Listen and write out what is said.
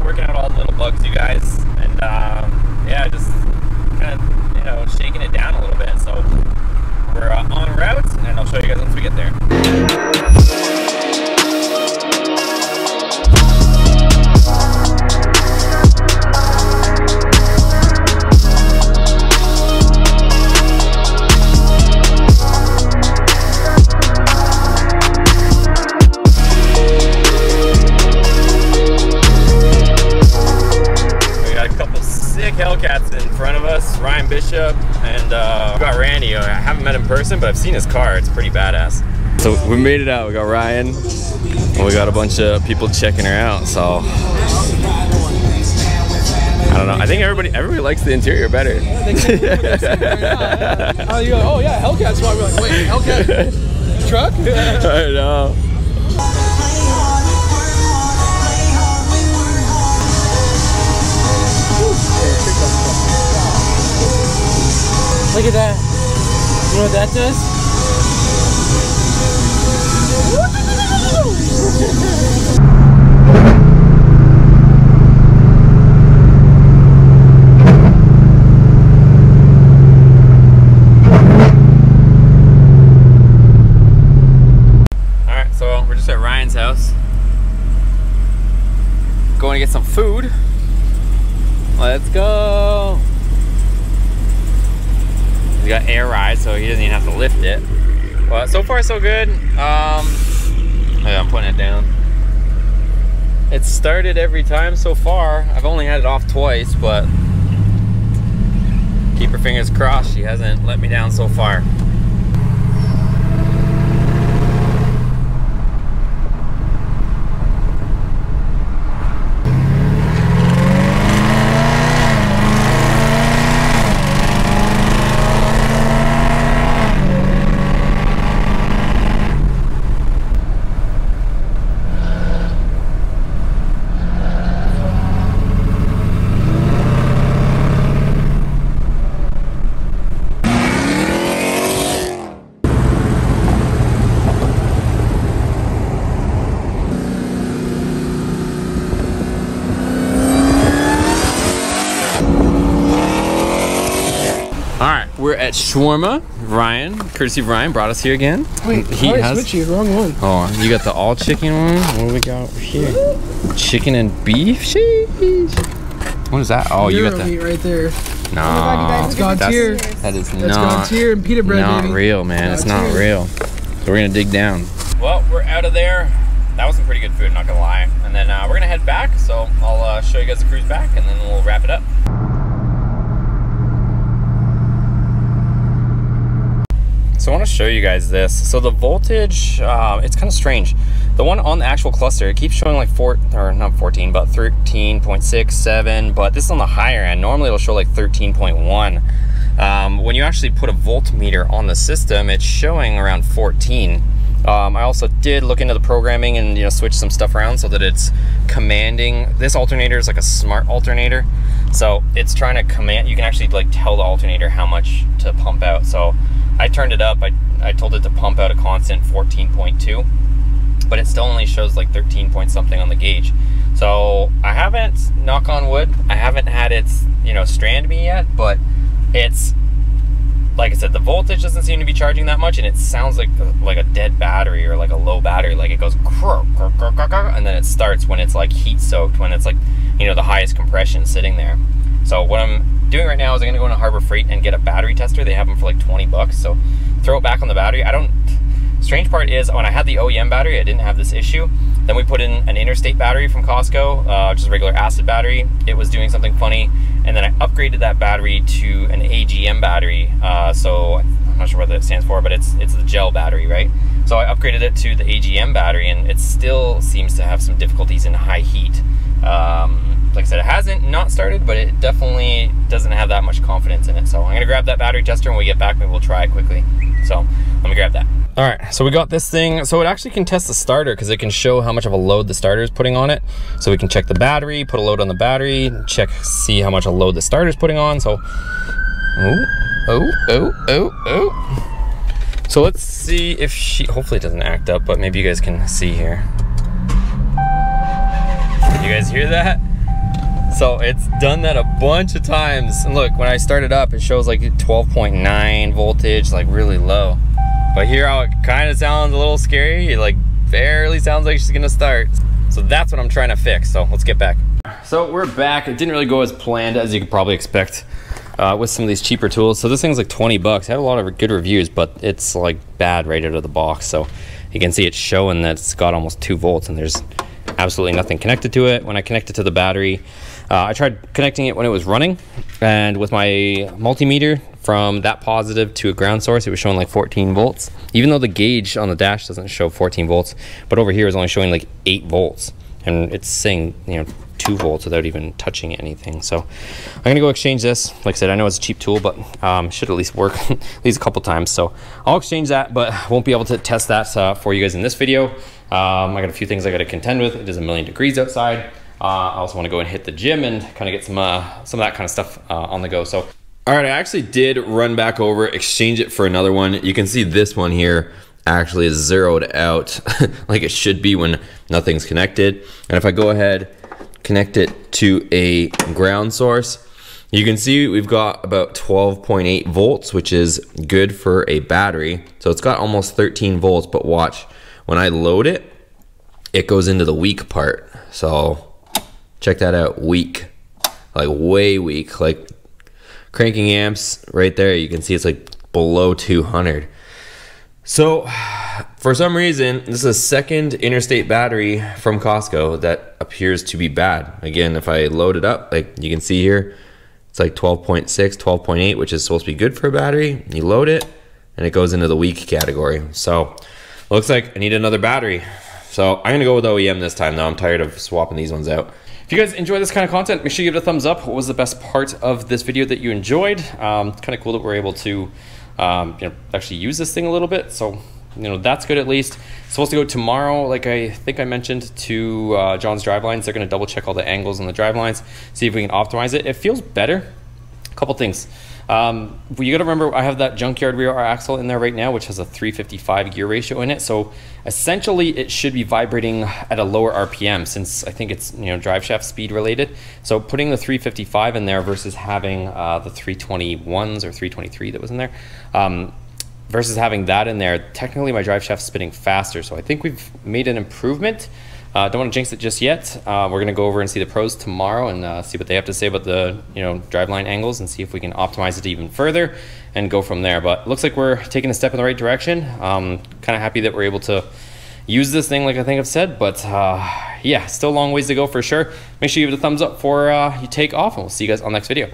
working out all the little bugs, you guys, and yeah, just kind of, you know, shaking it down a little bit. So we're en route, and I'll show you guys once we get there. Hellcats in front of us, Ryan Bishop, and we got Randy. I haven't met him in person, but I've seen his car. It's pretty badass. So we made it out. We got Ryan, and we got a bunch of people checking her out. So I don't know. I think everybody likes the interior better. Yeah, they can right now, yeah. You go, oh yeah, Hellcat Swapped. We're like, wait, Hellcat truck? I know. Look at that. You know what that does? Alright, so we're just at Ryan's house. Going to get some food. Let's go. He's got air ride, so he doesn't even have to lift it. But so far so good. Yeah, I'm putting it down. It's started every time so far. I've only had it off twice, but keep your fingers crossed. She hasn't let me down so far. We're at Shawarma. Ryan, courtesy of Ryan, brought us here again. Wait, he has switch you, wrong one. Oh, you got the all chicken one. What do we got over here? Chicken and beef. Sheesh. What is that? Oh, you got the meat right there. No, it's God tier. That is That's God tier and pita bread. Not baby. real, man. It's not real. So we're gonna dig down. Well, we're out of there. That was some pretty good food, not gonna lie. And then we're gonna head back. So I'll show you guys the cruise back, and then we'll wrap it up. So I want to show you guys this. So the voltage, it's kind of strange. The one on the actual cluster, it keeps showing like not 14, but 13.67, but this is on the higher end. Normally it'll show like 13.1. When you actually put a voltmeter on the system, it's showing around 14. I also did look into the programming and, you know, switch some stuff around so that it's commanding. This alternator is like a smart alternator, so it's trying to command. You can actually like tell the alternator how much to pump out. So I turned it up. I told it to pump out a constant 14.2, but it still only shows like 13 point something on the gauge. So I haven't, knock on wood, I haven't had it, you know, strand me yet, but it's, like I said, the voltage doesn't seem to be charging that much, and it sounds like a dead battery or like a low battery. Like it goes and then it starts when it's like heat soaked, when it's like, you know, the highest compression sitting there. So what I'm doing right now is I'm gonna go into Harbor Freight and get a battery tester. They have them for like 20 bucks. So throw it back on the battery. Strange part is when I had the OEM battery, I didn't have this issue. Then we put in an interstate battery from Costco, just a regular acid battery. It was doing something funny. And then I upgraded that battery to an AGM battery. So I'm not sure what that stands for, but it's the gel battery, right? So I upgraded it to the AGM battery, and it still seems to have some difficulties in high heat. Like I said, it hasn't not started, but it definitely doesn't have that much confidence in it. So I'm gonna grab that battery tester, and when we get back, maybe we'll try it quickly. So let me grab that. All right, so we got this thing. So it actually can test the starter because it can show how much of a load the starter is putting on it. So we can check the battery, put a load on the battery, check, see how much a load the starter is putting on. So, So let's see if hopefully it doesn't act up, but maybe you guys can see here. Did you guys hear that? So it's done that a bunch of times. And look, when I start it up, it shows like 12.9 voltage, like really low. But hear how it kind of sounds a little scary? It like barely sounds like she's gonna start. So that's what I'm trying to fix. So let's get back. So we're back. It didn't really go as planned, as you could probably expect with some of these cheaper tools. So this thing's like 20 bucks. It had a lot of good reviews, but it's like bad right out of the box. So you can see it's showing that it's got almost 2 volts and there's absolutely nothing connected to it. When I connect it to the battery, I tried connecting it when it was running, and with my multimeter from that positive to a ground source, it was showing like 14 volts, even though the gauge on the dash doesn't show 14 volts, but over here is only showing like 8 volts, and it's saying, you know, 2 volts without even touching anything. So I'm gonna go exchange this. Like I said, I know it's a cheap tool, but should at least work at least a couple times. So I'll exchange that, but won't be able to test that for you guys in this video. I got a few things I got to contend with. It is a million degrees outside. I also want to go and hit the gym and kind of get some of that kind of stuff on the go. So, all right, I actually did run back over, exchange it for another one. You can see this one here actually is zeroed out like it should be when nothing's connected. And if I go ahead, connect it to a ground source, you can see we've got about 12.8 volts, which is good for a battery. So it's got almost 13 volts, but watch, when I load it, it goes into the weak part. So check that out, weak, like way weak, like cranking amps right there. You can see it's like below 200. So for some reason, this is a second interstate battery from Costco that appears to be bad. Again, if I load it up, like you can see here, it's like 12.6, 12.8, which is supposed to be good for a battery. You load it and it goes into the weak category. So looks like I need another battery. So I'm gonna go with OEM this time though. I'm tired of swapping these ones out. If you guys enjoy this kind of content, make sure you give it a thumbs up. What was the best part of this video that you enjoyed? It's kind of cool that we're able to you know, actually use this thing a little bit. So, you know, that's good at least. It's supposed to go tomorrow, like I think I mentioned, to John's drive lines. They're gonna double check all the angles on the drive lines, see if we can optimize it. It feels better. A couple things. You gotta remember, I have that junkyard rear axle in there right now, which has a 355 gear ratio in it. So essentially it should be vibrating at a lower RPM, since I think it's, you know, drive shaft speed related. So putting the 355 in there versus having the 321s or 323 that was in there, versus having that in there, technically my drive shaft's spinning faster. So I think we've made an improvement. Don't want to jinx it just yet. We're going to go over and see the pros tomorrow and see what they have to say about the, you know, driveline angles and see if we can optimize it even further and go from there. But it looks like we're taking a step in the right direction. Kind of happy that we're able to use this thing like I think I've said, but yeah, still a long ways to go for sure. Make sure you give it a thumbs up before you take off, and we'll see you guys on the next video.